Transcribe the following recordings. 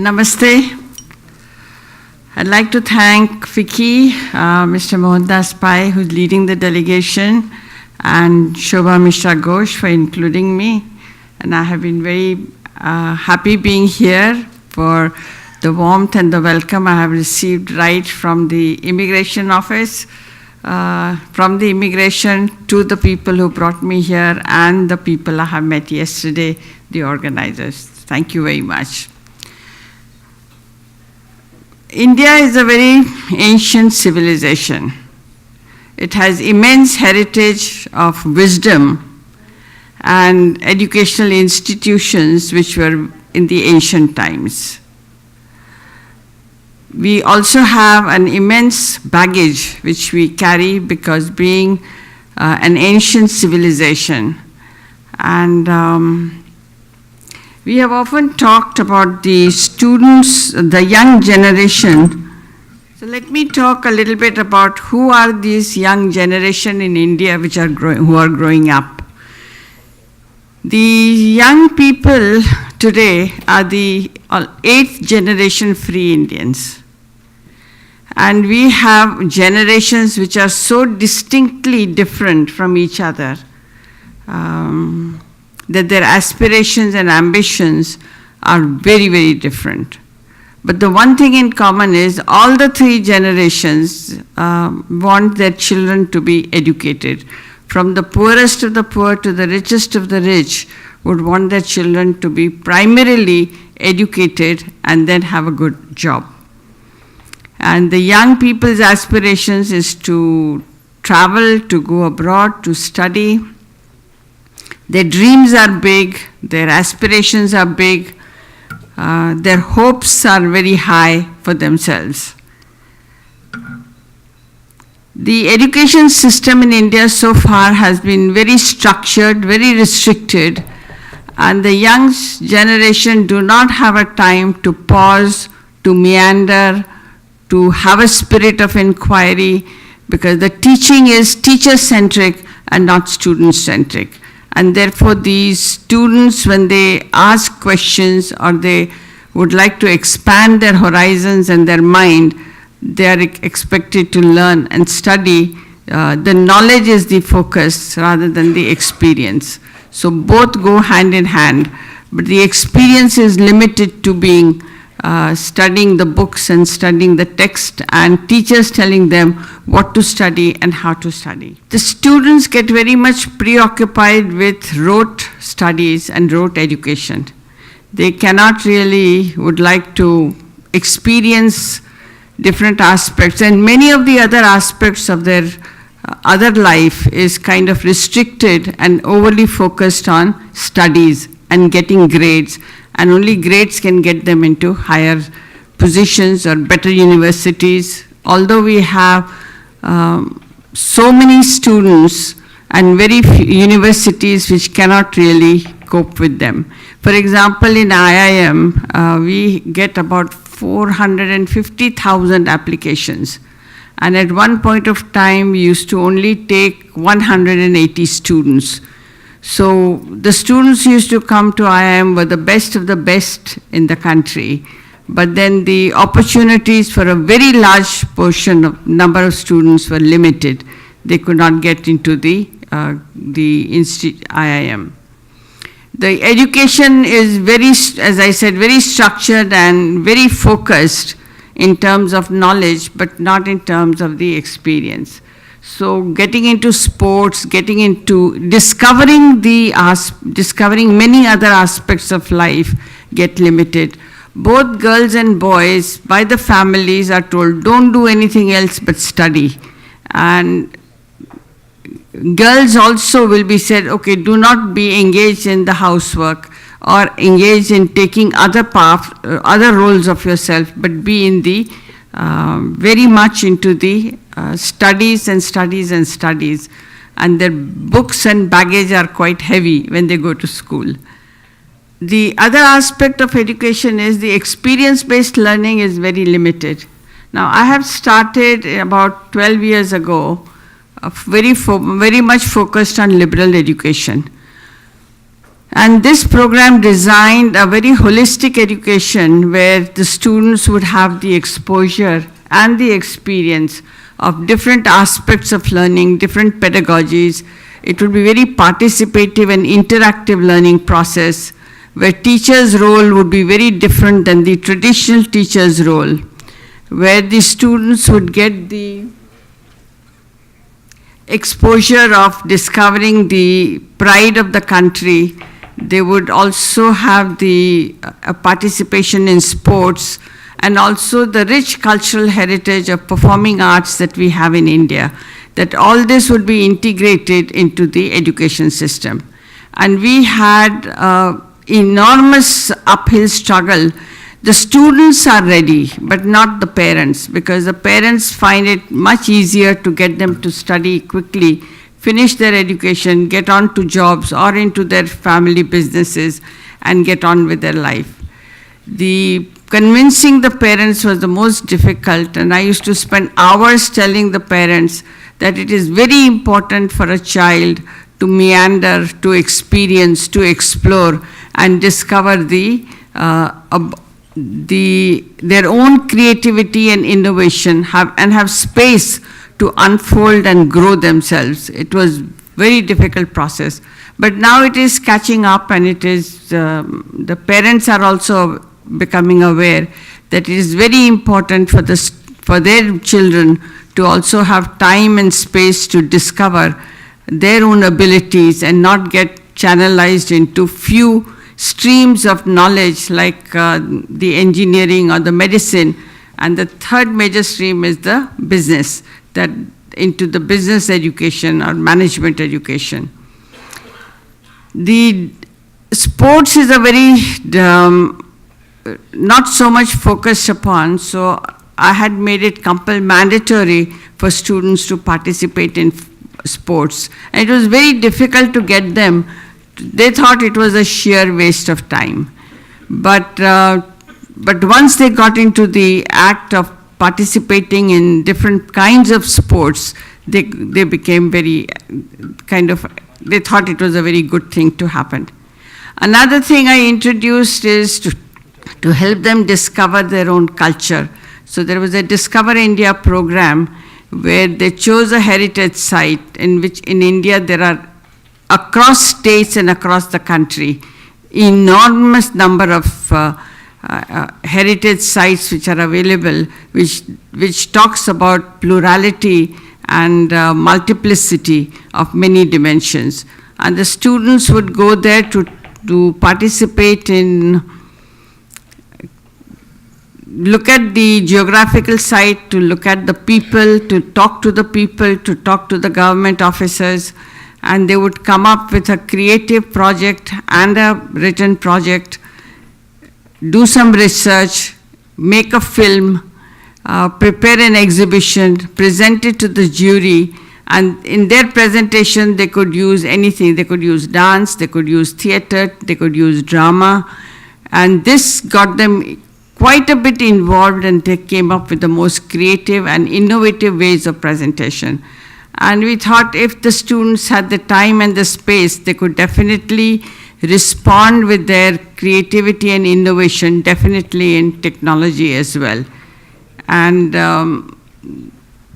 Namaste. I'd like to thank Vicky, Mr. Mohandas Pai, who's leading the delegation, and Shobha Mishra Ghosh for including me. And I have been very happy being here for the warmth and the welcome I have received right from the immigration office, from the immigration to the people who brought me here and the people I have met yesterday, the organizers. Thank you very much. India is a very ancient civilization. It has immense heritage of wisdom and educational institutions which were in the ancient times. We also have an immense baggage which we carry because being an ancient civilization. And we have often talked about the students, the young generation. So let me talk a little bit about who are these young generation in India which are who are growing up. The young people today are the 8th generation free Indians. And we have generations which are so distinctly different from each other that their aspirations and ambitions are very, very different. But the one thing in common is all the 3 generations want their children to be educated. From the poorest of the poor to the richest of the rich would want their children to be primarily educated and then have a good job. And the young people's aspirations is to travel, to go abroad, to study. Their dreams are big, their aspirations are big, their hopes are very high for themselves. The education system in India so far has been very structured, very restricted, and the young generation do not have a time to pause, to meander, to have a spirit of inquiry, because the teaching is teacher-centric and not student-centric. And therefore, these students, when they ask questions or they would like to expand their horizons and their mind, they are expected to learn and study. The knowledge is the focus rather than the experience. So both go hand in hand, but the experience is limited to being studying the books and studying the text and teachers telling them what to study and how to study. The students get very much preoccupied with rote studies and rote education. They cannot really would like to experience different aspects, and many of the other aspects of their other life is kind of restricted and overly focused on studies and getting grades, and only grades can get them into higher positions or better universities. Although we have so many students and very few universities which cannot really cope with them. For example, in IIM, we get about 450,000 applications. And at one point of time, we used to only take 180 students. So the students who used to come to IIM were the best of the best in the country. But then the opportunities for a very large portion of number of students were limited. They could not get into the IIM. The education is very, as I said, very structured and very focused in terms of knowledge, but not in terms of the experience. So getting into sports, getting into discovering many other aspects of life get limited. Both girls and boys by the families are told, don't do anything else but study. And girls also will be said, okay, do not be engaged in the housework or engaged in taking other paths, other roles of yourself, but be in the very much into the studies and studies and studies. And their books and baggage are quite heavy when they go to school. The other aspect of education is the experience-based learning is very limited. Now, I have started about 12 years ago, very much focused on liberal education. And this program designed a very holistic education where the students would have the exposure and the experience of different aspects of learning, different pedagogies. It would be very participative and interactive learning process where teacher's role would be very different than the traditional teacher's role, where the students would get the exposure of discovering the pride of the country. They would also have the participation in sports and also the rich cultural heritage of performing arts that we have in India, that all this would be integrated into the education system. And we had enormous uphill struggle. The students are ready, but not the parents, because the parents find it much easier to get them to study quickly, finish their education, get on to jobs or into their family businesses and get on with their life. The convincing the parents was the most difficult, and I used to spend hours telling the parents that it is very important for a child to meander, to experience, to explore and discover their own creativity and innovation and have space to unfold and grow themselves. It was very difficult process. But now it is catching up, and it is, the parents are also becoming aware that it is very important for their children to also have time and space to discover their own abilities and not get channelized into few streams of knowledge like the engineering or the medicine. And the third major stream is the business, that into the business education or management education. The sports is a very not so much focused upon, so I had made it mandatory for students to participate in sports. And it was very difficult to get them. They thought it was a sheer waste of time. But once they got into the act of participating in different kinds of sports, they became very they thought it was a very good thing to happen. Another thing I introduced is to help them discover their own culture. So there was a Discover India program where they chose a heritage site in which in India there are, across states and across the country, enormous number of heritage sites which are available, which talks about plurality and multiplicity of many dimensions. And the students would go there to participate in, look at the geographical site, to look at the people, to talk to the people, to talk to the government officers, and they would come up with a creative project and a written project, do some research, make a film, prepare an exhibition, present it to the jury, and in their presentation they could use anything. They could use dance, they could use theater, they could use drama, and this got them quite a bit involved, and they came up with the most creative and innovative ways of presentation. And we thought if the students had the time and the space, they could definitely respond with their creativity and innovation, definitely in technology as well. And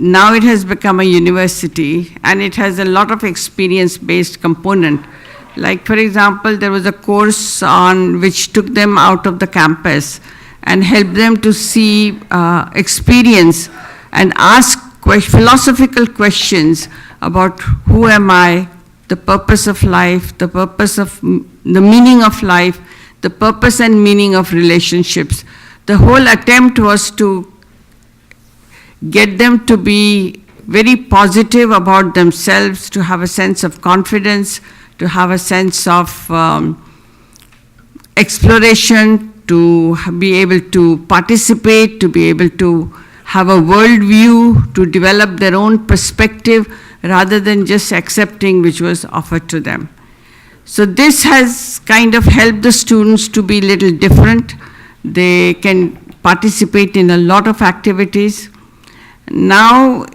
now it has become a university, and it has a lot of experience-based component. Like, for example, there was a course on which took them out of the campus and helped them to see, experience, and ask philosophical questions about who am I, the purpose of life, the purpose of the meaning of life, the purpose and meaning of relationships. The whole attempt was to get them to be very positive about themselves, to have a sense of confidence, to have a sense of exploration, to be able to participate, to be able to have a worldview, to develop their own perspective rather than just accepting which was offered to them. So this has kind of helped the students to be a little different. They can participate in a lot of activities. Now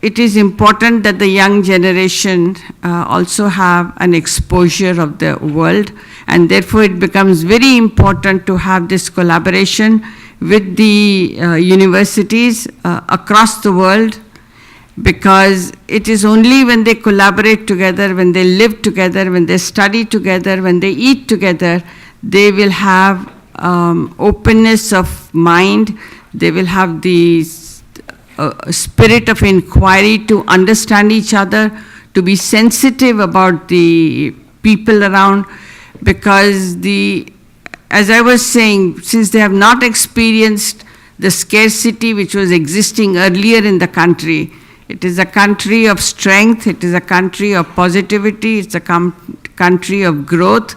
it is important that the young generation also have an exposure of the world, and therefore it becomes very important to have this collaboration with the universities across the world, because it is only when they collaborate together, when they live together, when they study together, when they eat together, they will have openness of mind, they will have the spirit of inquiry to understand each other, to be sensitive about the people around, because as I was saying, since they have not experienced the scarcity which was existing earlier in the country, it is a country of strength, it is a country of positivity, it's a country of growth.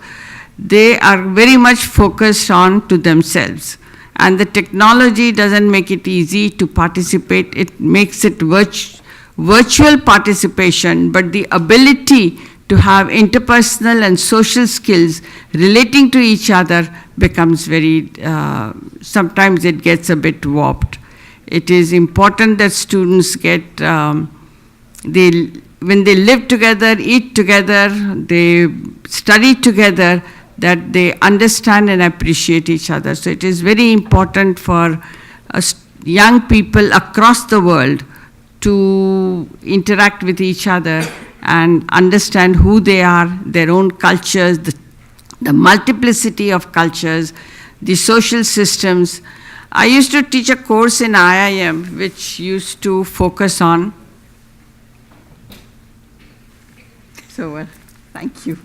They are very much focused on to themselves. And the technology doesn't make it easy to participate. It makes it virtual participation, but the ability to have interpersonal and social skills relating to each other becomes very, sometimes it gets a bit warped. It is important that students get, when they live together, eat together, they study together, that they understand and appreciate each other. So it is very important for young people across the world to interact with each other and understand who they are, their own cultures, the multiplicity of cultures, the social systems. I used to teach a course in IIM which used to focus on, so thank you.